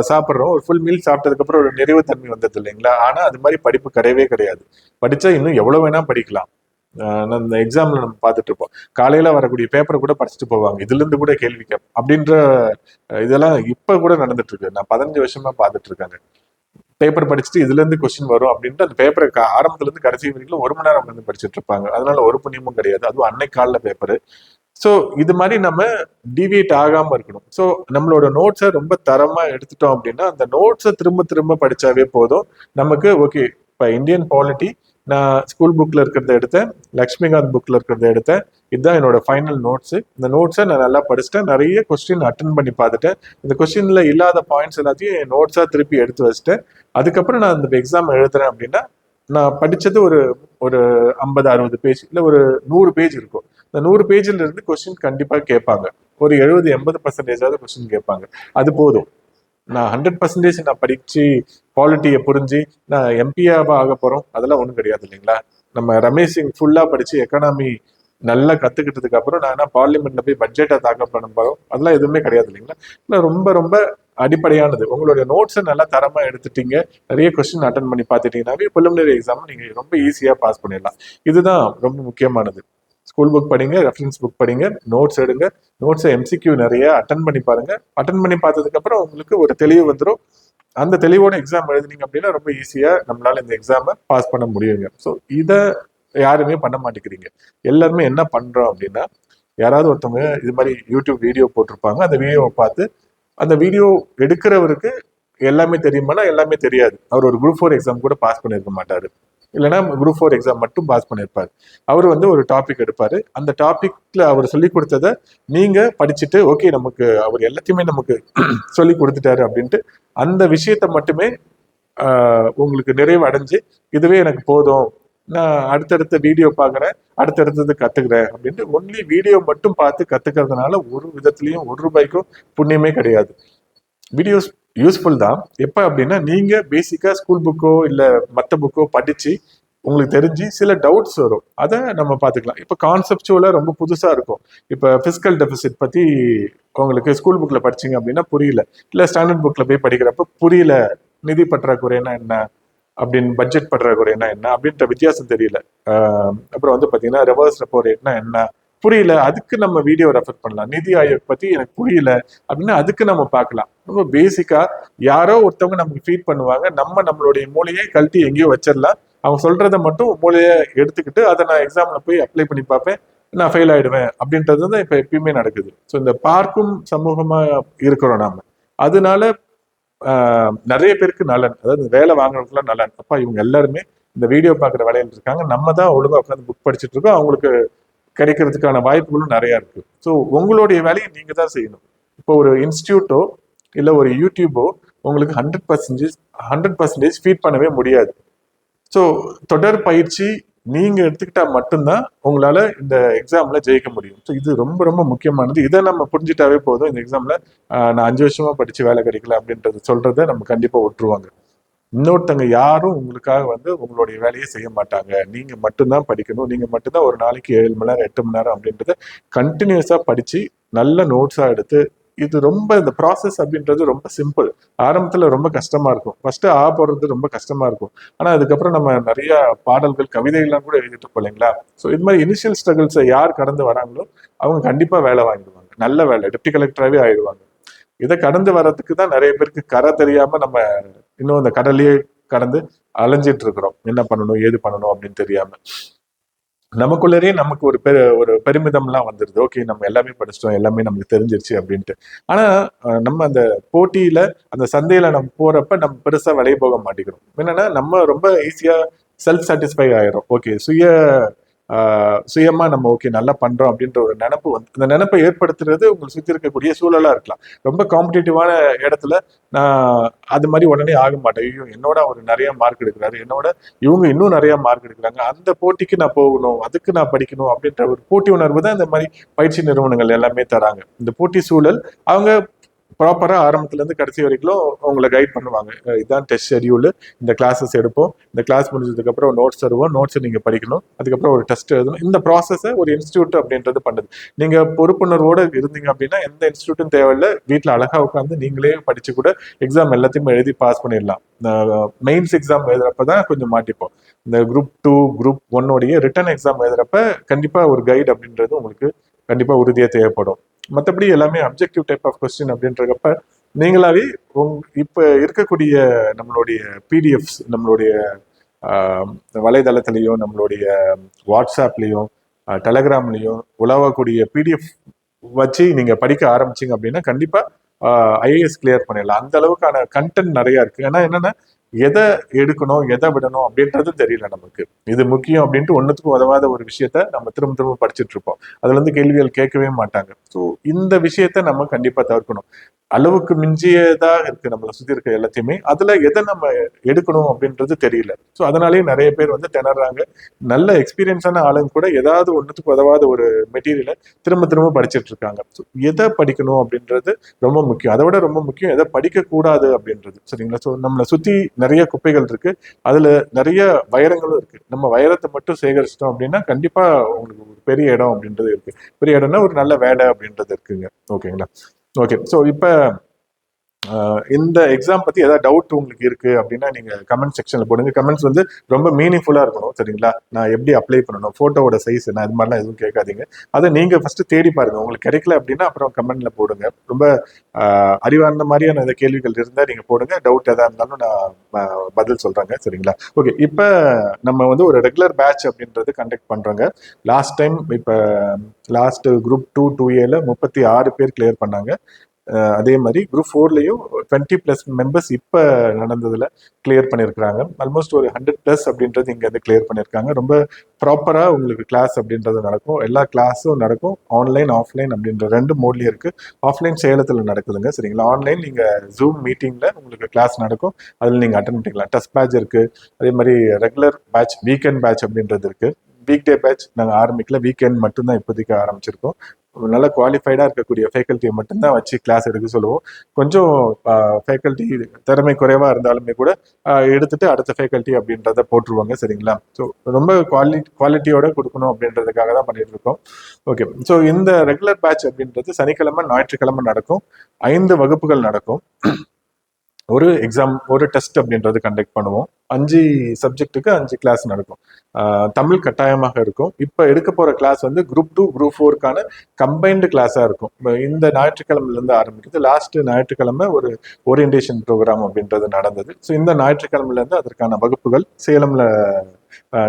சாப்பிட்றோம், ஒரு ஃபுல் மீல் சாப்பிட்டதுக்கு அப்புறம் ஒரு நிறைவு தன்மை வந்தது இல்லைங்களா. ஆனா அது மாதிரி படிப்பு கிடையவே கிடையாது. படிச்சா இன்னும் எவ்வளவு வேணா படிக்கலாம். இந்த எக்ஸாம்ல நம்ம பார்த்துட்டு இருப்போம், காலையில வரக்கூடிய பேப்பரை கூட படிச்சுட்டு போவாங்க, இதுல இருந்து கூட கேள்வி அப்படின்ற இதெல்லாம் இப்ப கூட நடந்துட்டு இருக்கு. நான் 15 வருஷமா பார்த்துட்டு இருக்காங்க. பேப்பர் படிச்சுட்டு இதுல இருந்து கொஸ்டின் வரும் அப்படின்ட்டு அந்த பேப்பரை ஆரம்பத்துல இருந்து கடைசி வரைக்கும் 1 மணி நேரம் வந்து படிச்சுட்டு இருப்பாங்க. அதனால ஒரு புண்ணியமும் கிடையாது, அதுவும் அன்னைக்கு காலில் பேப்பரு. ஸோ இது மாதிரி நம்ம டிவியேட் ஆகாம இருக்கணும். ஸோ நம்மளோட நோட்ஸை ரொம்ப தரமா எடுத்துட்டோம் அப்படின்னா அந்த நோட்ஸை திரும்ப திரும்ப படிச்சாவே போதும் நமக்கு. ஓகே, இப்போ இந்தியன் பாலிட்டி நான் ஸ்கூல் புக்ல இருக்கிறத எடுத்தேன், லக்ஷ்மிகாந்த் புக்ல இருக்கிறத எடுத்தேன், இதுதான் என்னோட ஃபைனல் நோட்ஸ். இந்த நோட்ஸை நான் நல்லா படிச்சுட்டேன், நிறைய கொஸ்டின் அட்டன் பண்ணி பார்த்துட்டேன், இந்த கொஸ்டின்ல இல்லாத பாயிண்ட்ஸ் எல்லாத்தையும் என் நோட்ஸா திருப்பி எடுத்து வச்சுட்டேன். அதுக்கப்புறம் நான் இந்த எக்ஸாம் எழுதுறேன் அப்படின்னா நான் படிச்சது ஒரு 50-60 பேஜ் இல்லை ஒரு 100 பேஜ் இருக்கும். இந்த 100 பேஜ்ல இருந்து கொஸ்டின் கண்டிப்பா கேட்பாங்க, ஒரு 70-80% கொஸ்டின் கேட்பாங்க. அது போதும். நான் 100% நான் படிச்சு பாலிட்டியை புரிஞ்சு நான் எம்பியாவா ஆக போறோம் அதெல்லாம் ஒன்றும் கிடையாது இல்லைங்களா. நம்ம ரமேஷ் சிங் ஃபுல்லா படிச்சு எக்கானமி நல்லா கத்துக்கிட்டதுக்கு அப்புறம் நான் பார்லிமெண்ட்ல போய் பட்ஜெட்டை தாக்கல் பண்ண போறோம் அதெல்லாம் எதுவுமே கிடையாது இல்லைங்களா. இல்லை ரொம்ப ரொம்ப அடிப்படையானது. உங்களுடைய நோட்ஸை நல்லா தரமா எடுத்துட்டீங்க, நிறைய கொஸ்டின் அட்டன் பண்ணி பார்த்துட்டீங்கன்னாவே ப்ரிலிமினரி எக்ஸாம் நீங்க ரொம்ப ஈஸியா பாஸ் பண்ணிடலாம். இதுதான் ரொம்ப முக்கியமானது. ஸ்கூல் புக் படிங்க, ரெஃபரன்ஸ் புக் படிங்க, நோட்ஸ் எடுங்க, நோட்ஸை எம்சிக்யூ நிறைய அட்டன் பண்ணி பாருங்க. அட்டன் பண்ணி பார்த்ததுக்கு அப்புறம் உங்களுக்கு ஒரு தெளிவு வந்துடும். அந்த தெளிவோட எக்ஸாம் எழுதுனீங்க அப்படின்னா ரொம்ப ஈஸியா நம்மளால இந்த எக்ஸாமை பாஸ் பண்ண முடியுங்க. ஸோ இதை யாருமே பண்ண மாட்டேங்கிறீங்க. எல்லாருமே என்ன பண்றோம் அப்படின்னா, யாராவது ஒருத்தவங்க இது மாதிரி யூடியூப் வீடியோ போட்டிருப்பாங்க, அந்த வீடியோவை பார்த்து அந்த வீடியோ எடுக்கிறவருக்கு எல்லாமே தெரியுமானா எல்லாமே தெரியாது. அவர் ஒரு குரூப் 4 எக்ஸாம் கூட பாஸ் பண்ணியிருக்க மாட்டாரு, இல்லைன்னா குரூப் 4 எக்ஸாம் மட்டும் பாஸ் பண்ணியிருப்பாரு. அவர் வந்து ஒரு டாபிக் எடுப்பாரு, அந்த டாபிக்ல அவர் சொல்லி கொடுத்ததை நீங்க படிச்சுட்டு ஓகே நமக்கு அவர் எல்லாத்தையுமே நமக்கு சொல்லி கொடுத்துட்டாரு அப்படின்ட்டு அந்த விஷயத்த மட்டுமே உங்களுக்கு நிறைவு அடைஞ்சு இதுவே எனக்கு போதும், நான் அடுத்தடுத்த வீடியோ பார்க்குறேன், அடுத்தடுத்தது கத்துக்கிறேன் அப்படின்ட்டு ஒன்லி வீடியோ மட்டும் பார்த்து கத்துக்கிறதுனால ஒரு விதத்துலயும் ₹1 புண்ணியமே கிடையாது. வீடியோஸ் யூஸ்ஃபுல் தான். எப்ப அப்படின்னா நீங்க பேசிக்கா ஸ்கூல் புக்கோ இல்ல மற்ற புக்கோ படிச்சு உங்களுக்கு தெரிஞ்சு சில டவுட்ஸ் வரும், அதை நம்ம பார்த்துக்கலாம். இப்போ கான்செப்டுவலா ரொம்ப புதுசா இருக்கும். இப்போ பிசிக்கல் டெபிசிட் பத்தி உங்களுக்கு ஸ்கூல் புக்ல படிச்சீங்க அப்படின்னா புரியல, இல்ல ஸ்டாண்டர்ட் புக்ல போய் படிக்கிறப்ப புரியல, நிதி பற்றாக்குறைனா என்ன அப்படின்னு, பட்ஜெட் பற்றாக்குறைனா என்ன அப்படின்ற வித்தியாசம் தெரியல, அப்புறம் வந்து பாத்தீங்கன்னா ரிவர்ஸ் ரெப்போ ரேட்னா என்ன புரியல, அதுக்கு நம்ம வீடியோ ரெஃபர் பண்ணலாம். நிதி ஆயோக் பத்தி எனக்கு புரியல அப்படின்னா அதுக்கு நம்ம பார்க்கலாம். ரொம்ப பேசிக்கா யாரோ ஒருத்தவங்க நமக்கு ஃபீட் பண்ணுவாங்க, நம்ம நம்மளுடைய மூளையை கழட்டி எங்கேயோ வச்சிடலாம். அவங்க சொல்றத மட்டும் மூளையை எடுத்துக்கிட்டு அதை நான் எக்ஸாம்ல போய் அப்ளை பண்ணி பார்ப்பேன், நான் ஃபெயில் ஆயிடுவேன் அப்படின்றது தான் இப்ப எப்பயுமே நடக்குது. ஸோ இந்த பார்க்கும் சமூகமா இருக்கிறோம் நாம, அதனால நிறைய பேருக்கு நலன், அதாவது வேலை வாங்குறதுக்குலாம் நலன். அப்பா இவங்க எல்லாருமே இந்த வீடியோ பார்க்குற வேலையில் இருக்காங்க, நம்ம தான் ஒழுங்கா உட்காந்து புக் படிச்சுட்டு இருக்கோம், அவங்களுக்கு கிடைக்கிறதுக்கான வாய்ப்புகளும் நிறைய இருக்கு. ஸோ உங்களுடைய வேலையை நீங்க தான் செய்யணும். இப்போ ஒரு இன்ஸ்டியூட்டோ இல்லை ஒரு யூடியூபோ உங்களுக்கு 100% ஃபீட் பண்ணவே முடியாது. ஸோ தொடர் பயிற்சி நீங்க எடுத்துக்கிட்டா மட்டும்தான் உங்களால இந்த எக்ஸாம்ல ஜெயிக்க முடியும். ஸோ இது ரொம்ப ரொம்ப முக்கியமானது. இதை நம்ம புரிஞ்சுட்டாவே போதும், இந்த எக்ஸாம்ல நான் 5 வருஷமா படிச்சு வேலை கிடைக்கல அப்படின்றது சொல்றதை நம்ம கண்டிப்பா விட்டுருவாங்க. இன்னொருத்தங்க யாரும் உங்களுக்காக வந்து உங்களுடைய வேலையை செய்ய மாட்டாங்க. நீங்க மட்டும்தான் படிக்கணும், நீங்க மட்டும்தான் ஒரு நாளைக்கு 7 மணி நேரம் 8 மணி நேரம் அப்படின்றத கண்டினியூஸா படிச்சு நல்ல நோட்ஸா எடுத்து, இது ரொம்ப இந்த ப்ராசஸ் அப்படின்றது ரொம்ப சிம்பிள். ஆரம்பத்துல ரொம்ப கஷ்டமா இருக்கும், ஃபர்ஸ்ட் போடுறது ரொம்ப கஷ்டமா இருக்கும். ஆனா அதுக்கப்புறம் நம்ம நிறைய பாடல்கள் கவிதைகள்லாம் கூட எழுதிட்டு இருப்போம் இல்லைங்களா. ஸோ இது மாதிரி இனிஷியல் ஸ்ட்ரகிள்ஸை யார் கடந்து வராங்களோ அவங்க கண்டிப்பா வேலை வாங்கிடுவாங்க, நல்ல வேலை, டெப்டி கலெக்டராகவே ஆயிடுவாங்க. இதை கடந்து வர்றதுக்கு தான் நிறைய பேருக்கு கரை தெரியாம நம்ம இன்னும் அந்த கடலையே கடந்து அலைஞ்சிட்டு இருக்கிறோம், என்ன பண்ணணும் ஏது பண்ணணும் அப்படின்னு தெரியாம. நமக்குள்ளரே நமக்கு ஒரு பெருமிதம்லாம் வந்துருது, ஓகே நம்ம எல்லாமே படிச்சிட்டோம், எல்லாமே நமக்கு தெரிஞ்சிருச்சு அப்படின்ட்டு. ஆனா நம்ம அந்த போட்டியில அந்த சந்தையில நம்ம போறப்ப நம்ம பெருசா விலைய போக மாட்டேங்கிறோம். என்னன்னா நம்ம ரொம்ப ஈஸியா செல்ஃப் சாட்டிஸ்ஃபை ஆயிரும். ஓகே சுயமா நம்ம ஓகே நல்லா பண்றோம் அப்படின்ற ஒரு நினப்பு வந்து, அந்த நினப்பை ஏற்படுத்துறது உங்களுக்கு சுற்றி இருக்கக்கூடிய சூழலா இருக்கலாம். ரொம்ப காம்படிட்டிவான இடத்துல நான் அது மாதிரி உடனே ஆக மாட்டேன். ஐயோ என்னோட அவர் நிறைய மார்க் எடுக்கிறாரு, என்னோட இவங்க இன்னும் நிறைய மார்க் எடுக்கிறாங்க, அந்த போட்டிக்கு நான் போகணும், அதுக்கு நான் படிக்கணும் அப்படின்ற ஒரு போட்டி உணர்வு தான் இந்த மாதிரி பயிற்சி நிறுவனங்கள் எல்லாமே தராங்க. இந்த போட்டி சூழல் அவங்க ப்ராப்பரா ஆரம்பத்துல இருந்து கடைசி வரைக்கும் உங்களை கைட் பண்ணுவாங்க. இதுதான் டெஸ்ட் ஷெடியூல், இந்த கிளாஸஸ் எடுப்போம், இந்த கிளாஸ் முடிஞ்சதுக்கு அப்புறம் நோட்ஸ் தருவோம், நோட்ஸ் நீங்க படிக்கணும், அதுக்கப்புறம் ஒரு டெஸ்ட் எழுதணும். இந்த ப்ராசஸை ஒரு இன்ஸ்டியூட் அப்படின்றது பண்ணுது. நீங்க பொறுப்புணர்வோட இருந்தீங்க அப்படின்னா எந்த இன்ஸ்டியூட்டும் தேவையில்லை, வீட்டில் அழகா உட்காந்து நீங்களே படிச்சு கூட எக்ஸாம் எல்லாத்தையுமே எழுதி பாஸ் பண்ணிடலாம். மெயின்ஸ் எக்ஸாம் எழுதுறப்பதான் கொஞ்சம் மாட்டிப்போம். இந்த குரூப் 2 குரூப் 1 ரிட்டன் எக்ஸாம் எழுதுறப்ப கண்டிப்பா ஒரு கைடு அப்படின்றது உங்களுக்கு கண்டிப்பா உறுதியா தேவைப்படும். மற்றபடி எல்லாமே அப்ஜெக்டிவ் டைப் ஆஃப் கொஸ்டின் அப்படின்றப்ப நீங்களாவே இப்ப இருக்கக்கூடிய நம்மளுடைய பிடிஎஃப்ஸ், நம்மளுடைய வலைதளத்திலையும் நம்மளுடைய வாட்ஸ்அப்லையும் டெலகிராம்லையும் உலவக்கூடிய பிடிஎஃப் வச்சு நீங்க படிக்க ஆரம்பிச்சிங்க அப்படின்னா கண்டிப்பா ஐஏஎஸ் கிளியர் பண்ணிடலாம். அந்த அளவுக்கான கண்டென்ட் நிறைய இருக்கு. ஏன்னா என்னன்னா எதை எடுக்கணும் எதை விடணும் அப்படின்றது தெரியல நமக்கு. இது முக்கியம் அப்படின்ட்டு ஒன்றுத்துக்கும் உதவாத ஒரு விஷயத்த நம்ம திரும்ப திரும்ப படிச்சுட்டு இருப்போம், அதுல இருந்து கேள்விகள் கேட்கவே மாட்டாங்க. ஸோ இந்த விஷயத்த நம்ம கண்டிப்பா தவிர்க்கணும். அளவுக்கு மிஞ்சியதா இருக்கு நம்மளை சுத்தி இருக்க எல்லாத்தையுமே, அதுல எதை நம்ம எடுக்கணும் அப்படின்றது தெரியல. ஸோ அதனாலேயே நிறைய பேர் வந்து திணறாங்க. நல்ல எக்ஸ்பீரியன்ஸான ஆளுங்க கூட ஏதாவது ஒன்றுத்துக்கு உதவாத ஒரு மெட்டீரியலை திரும்ப திரும்ப படிச்சுட்டு இருக்காங்க. ஸோ எதை படிக்கணும் அப்படின்றது ரொம்ப முக்கியம். அதை விட ரொம்ப முக்கியம் எதை படிக்க கூடாது அப்படின்றது, சரிங்களா. ஸோ நம்மளை சுத்தி நிறைய குப்பைகள் இருக்கு, அதுல நிறைய வைரங்களும் இருக்கு. நம்ம வைரத்தை மட்டும் சேகரிச்சிட்டோம் அப்படின்னா கண்டிப்பா உங்களுக்கு ஒரு பெரிய இடம் அப்படின்றது இருக்கு. பெரிய இடம்னா ஒரு நல்ல வேலை அப்படின்றது இருக்குங்க. ஓகேங்களா. ஓகே. ஸோ இப்ப இந்த எக்ஸாம் பத்தி ஏதாவது டவுட் உங்களுக்கு இருக்கு அப்படின்னா நீங்க கமெண்ட் செக்ஷன்ல போடுங்க. கமெண்ட்ஸ் வந்து ரொம்ப மீனிங்ஃபுல்லா இருக்கணும், சரிங்களா? நான் எப்படி அப்ளை பண்ணணும், போட்டோவோட சைஸ் என்ன, இது மாதிரிலாம் எதுவும் கேட்காதீங்க. அதை நீங்க ஃபர்ஸ்ட் தேடி பாருங்க. உங்களுக்கு கிடைக்கல அப்படின்னா அப்புறம் கமெண்ட்ல போடுங்க. ரொம்ப அறிவார்ந்த மாதிரியான இந்த கேள்விகள் இருந்தா நீங்க போடுங்க. டவுட் எதா இருந்தாலும் நான் பதில் சொல்றேங்க, சரிங்களா? ஓகே, இப்ப நம்ம வந்து ஒரு ரெகுலர் பேட்ச் அப்படின்றது கண்டக்ட் பண்றோங்க. லாஸ்ட் டைம் இப்ப லாஸ்ட் குரூப் 2A 36 பேர் கிளியர் பண்ணாங்க. அதே மாதிரி குரூப் 4லயும் 20+ மெம்பர்ஸ் இப்போ நடந்ததுல கிளியர் பண்ணியிருக்கிறாங்க. ஆல்மோஸ்ட் ஒரு 100+ அப்படின்றது இங்க வந்து கிளியர் பண்ணியிருக்காங்க. ரொம்ப ப்ராப்பரா உங்களுக்கு கிளாஸ் அப்படின்றது நடக்கும். எல்லா கிளாஸும் நடக்கும். ஆன்லைன் ஆஃப்லைன் அப்படின்ற 2 மோட்லயும் இருக்கு. ஆஃப்லைன் சேலத்துல நடக்குதுங்க, சரிங்களா? ஆன்லைன் நீங்க ஜூம் மீட்டிங்ல உங்களுக்கு கிளாஸ் நடக்கும். அதில் நீங்க அட்டன் பண்ணிக்கலாம். டெஸ்ட் பேட்ச் இருக்கு. அதே மாதிரி ரெகுலர் பேட்ச், வீக்கெண்ட் பேட்ச் அப்படின்றது இருக்கு. வீக் டே பேட்ச் நாங்கள் ஆரம்பிக்கல, வீக்கெண்ட் மட்டும்தான் இப்போதைக்கு ஆரம்பிச்சிருக்கோம். நல்ல குவாலிஃபைடா இருக்கக்கூடிய ஃபேக்கல்ட்டியை மட்டும்தான் வச்சு கிளாஸ் எடுக்க சொல்லுவோம். கொஞ்சம் ஃபேக்கல்ட்டி திறமை குறைவா இருந்தாலுமே கூட எடுத்துட்டு அடுத்த ஃபேக்கல்ட்டி அப்படின்றத போட்டுருவாங்க, சரிங்களா? ஸோ ரொம்ப குவாலிட்டியோட கொடுக்கணும் அப்படின்றதுக்காக தான் பண்ணிட்டு இருக்கோம். ஓகே, ஸோ இந்த ரெகுலர் பேட்ச் அப்படின்றது சனிக்கிழமை ஞாயிற்றுக்கிழமை நடக்கும். 5 வகுப்புகள் நடக்கும். ஒரு எக்ஸாம், ஒரு டெஸ்ட் அப்படின்றது கண்டக்ட் பண்ணுவோம். 5 சப்ஜெக்ட்டுக்கு 5 கிளாஸ் நடக்கும். தமிழ் கட்டாயமாக இருக்கும். இப்போ எடுக்க போற கிளாஸ் வந்து குரூப் 2 குரூப் 4க்கான கம்பைன்டு கிளாஸா இருக்கும். இந்த ஞாயிற்றுக்கிழமையிலேருந்து ஆரம்பிக்குது. லாஸ்ட் ஞாயிற்றுக்கிழமை ஒரு ஓரியன்டேஷன் ப்ரோக்ராம் அப்படின்றது நடந்தது. ஸோ இந்த ஞாயிற்றுக்கிழமையிலேருந்து அதற்கான வகுப்புகள் சேலம்ல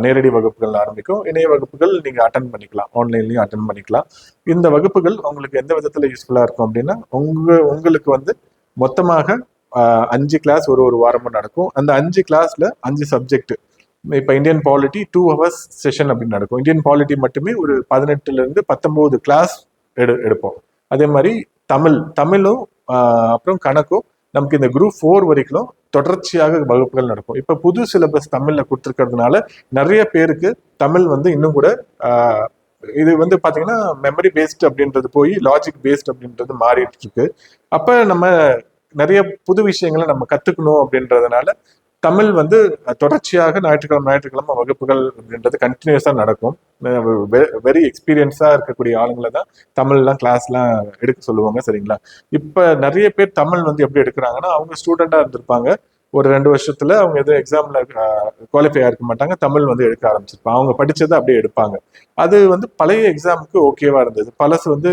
நேரடி வகுப்புகள் ஆரம்பிக்கும். இணைய வகுப்புகள் நீங்க அட்டன் பண்ணிக்கலாம், ஆன்லைன்லயும் அட்டன் பண்ணிக்கலாம். இந்த வகுப்புகள் உங்களுக்கு எந்த விதத்துல யூஸ்ஃபுல்லா இருக்கும் அப்படின்னா, உங்களுக்கு வந்து மொத்தமாக 5 கிளாஸ் ஒரு வாரமும் நடக்கும். அந்த 5 கிளாஸ்ல 5 சப்ஜெக்ட். இப்போ இந்தியன் பாலிட்டி 2 ஹவர்ஸ் செஷன் அப்படின்னு நடக்கும். இந்தியன் பாலிட்டி மட்டுமே ஒரு 18 19 கிளாஸ் எடுப்போம். அதே மாதிரி தமிழும் அப்புறம் கணக்கும் நமக்கு இந்த குரூப் 4 வரைக்கும் தொடர்ச்சியாக வகுப்புகள் நடக்கும். இப்போ புது சிலபஸ் தமிழ்ல கொடுத்துருக்கிறதுனால நிறைய பேருக்கு தமிழ் வந்து இன்னும் கூட இது வந்து பாத்தீங்கன்னா மெமரி பேஸ்ட் அப்படின்றது போய் லாஜிக் பேஸ்ட் அப்படின்றது மாறிட்டு இருக்கு. அப்ப நம்ம நிறைய புது விஷயங்களை நம்ம கத்துக்கணும் அப்படின்றதுனால தமிழ் வந்து தொடர்ச்சியாக ஞாயிற்றுக்கிழமை வகுப்புகள் அப்படின்றது கண்டினியூஸா நடக்கும். வெரி எக்ஸ்பீரியன்ஸா இருக்கக்கூடிய ஆளுங்களை தான் தமிழ்லாம் கிளாஸ்லாம் எடுக்க சொல்லுவாங்க, சரிங்களா? இப்ப நிறைய பேர் தமிழ் வந்து எப்படி எடுக்கிறாங்கன்னா, அவங்க ஸ்டூடெண்டா இருந்திருப்பாங்க. ஒரு 2 வருஷத்துல அவங்க எதுவும் எக்ஸாம்ல குவாலிஃபை ஆயிருக்க மாட்டாங்க. தமிழ் வந்து எடுக்க ஆரம்பிச்சிருப்பாங்க. அவங்க படிச்சதை அப்படியே எடுப்பாங்க. அது வந்து பழைய எக்ஸாமுக்கு ஓகேவா இருந்தது. பழசு வந்து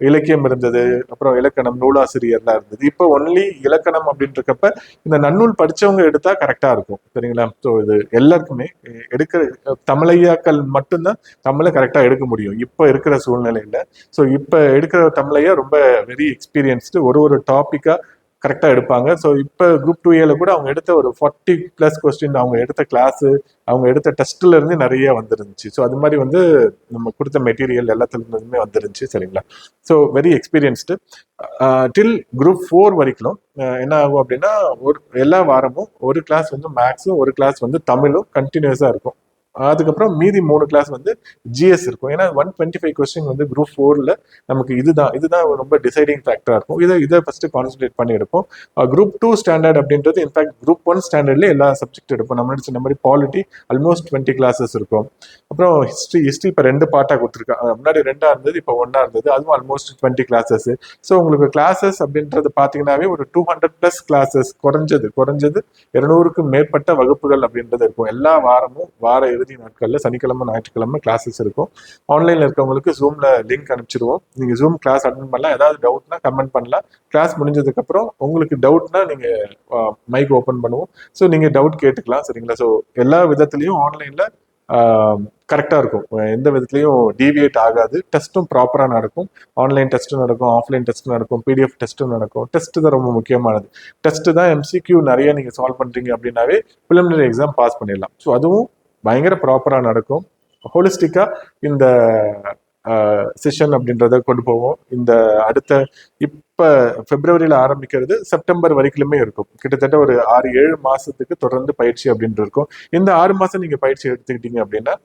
இலக்கியம் இருந்தது, அப்புறம் இலக்கணம், நூலாசிரியர்லாம் இருந்தது. இப்போ ஒன்லி இலக்கணம் அப்படின்றப்ப இந்த நன்னூல் படிச்சவங்க எடுத்தா கரெக்டா இருக்கும், சரிங்களா? ஸோ இது எல்லாருக்குமே எடுக்கிற தமிழையாக்கள் மட்டும்தான் தமிழை கரெக்டா எடுக்க முடியும் இப்போ இருக்கிற சூழ்நிலையில. ஸோ இப்போ எடுக்கிற தமிழையா ரொம்ப வெரி எக்ஸ்பீரியன்ஸ்டு, ஒரு டாபிக்கா கரெக்டாக எடுப்பாங்க. ஸோ இப்போ குரூப் 2A கூட அவங்க எடுத்த ஒரு 40+ கொஸ்டின், அவங்க எடுத்த கிளாஸு, அவங்க எடுத்த டெஸ்ட்ல இருந்து நிறைய வந்துருந்துச்சு. ஸோ அது மாதிரி வந்து நம்ம கொடுத்த மெட்டீரியல் எல்லாத்துல இருந்துமே வந்துருந்துச்சு, சரிங்களா? So very experienced. Till group 4 வரைக்கும் என்ன ஆகும் அப்படின்னா, எல்லா வாரமும் ஒரு கிளாஸ் வந்து மேக்ஸும் ஒரு கிளாஸ் வந்து தமிழும் கண்டினியூஸா இருக்கும். அதுக்கப்புறம் மீதி 3 கிளாஸ் வந்து ஜிஎஸ் இருக்கும். ஏன்னா 125 கொஸ்டின் வந்து குரூப் 4ல நமக்கு இதுதான் ரொம்ப டிசைடிங் ஃபேக்டரா இருக்கும். இதை ஃபர்ஸ்ட் கான்சென்ட்ரேட் பண்ணி எடுப்போம். குரூப் 2 ஸ்டாண்டர்ட் அப்படின்றது இன்ஃபேக்ட் குரூப் 1 ஸ்டாண்டர்ட்ல எல்லா சப்ஜெக்ட் எடுப்போம். நம்ம சொன்ன மாதிரி பாலிட்டி ஆல்மோஸ்ட் 20 கிளாஸஸ் இருக்கும். அப்புறம் ஹிஸ்ட்ரி இப்போ 2 பார்ட்டா கொடுத்துருக்காங்க. முன்னாடி 2ஆ இருந்தது, இப்போ 1ஆ இருந்தது. அதுவும் ஆல்மோஸ்ட் 20 கிளாஸஸ். ஸோ உங்களுக்கு கிளாஸஸ் அப்படின்றது பார்த்தீங்கன்னாவே ஒரு 200+ கிளாஸஸ், குறைஞ்சது 200க்கும் மேற்பட்ட வகுப்புகள் அப்படின்றது இருக்கும். எல்லா வாரமும் வார இறுதி நாட்கள்ல சனிக்கிழமை ஞாயிற்றுக்கிழமை கிளாஸஸ் இருக்கும். ஆன்லைன்ல இருக்கவங்களுக்கு ஜூம்ல லிங்க் அனுப்பிச்சிருவோம். நீங்க ஜூம் கிளாஸ் அட்டன் பண்ணலாம். ஏதாவது டவுட்னா கமெண்ட் பண்ணலாம். கிளாஸ் முடிஞ்சதுக்கு அப்புறம் உங்களுக்கு டவுட்னா நீங்க மைக் ஓபன் பண்ணுவோம். ஸோ நீங்க டவுட் கேட்டுக்கலாம், சரிங்களா? ஸோ எல்லா விதத்துலயும் ஆன்லைன்ல கரெக்டா இருக்கும். எந்த விதத்துலயும் டீவியேட் ஆகாது. டெஸ்ட்டும் ப்ராப்பரா நடக்கும். ஆன்லைன் டெஸ்ட்டும் நடக்கும், ஆஃப்லைன் டெஸ்ட் நடக்கும், பிடிஎஃப் டெஸ்ட்டும் நடக்கும். டெஸ்ட் தான் ரொம்ப முக்கியமானது. டெஸ்ட் தான் எம்சிக்யூ நிறைய நீங்க சால்வ் பண்றீங்க அப்படின்னாவே பிலிமினரி எக்ஸாம் பாஸ் பண்ணிடலாம். ஸோ அதுவும் பயங்கர ப்ராப்பரா நடக்கும். ஹோலிஸ்டிக்கா இந்த செஷன் அப்படின்றத கொண்டு போவோம். இந்த அடுத்த இப்ப பிப்ரவரியில ஆரம்பிக்கிறது செப்டம்பர் வரைக்குமே இருக்கும். கிட்டத்தட்ட ஒரு 6-7 மாசத்துக்கு தொடர்ந்து பயிற்சி அப்படின்ட்டு இருக்கும். இந்த 6 மாசம் நீங்க பயிற்சி எடுத்துக்கிட்டீங்க அப்படின்னா,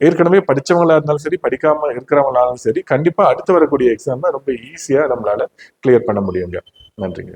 ஏற்கனவே படிச்சவங்களா இருந்தாலும் சரி, படிக்காம இருக்கிறவங்களாலும் சரி, கண்டிப்பா அடுத்து வரக்கூடிய எக்ஸாம் ரொம்ப ஈஸியா நம்மளால கிளியர் பண்ண முடியுங்க. நன்றிங்க.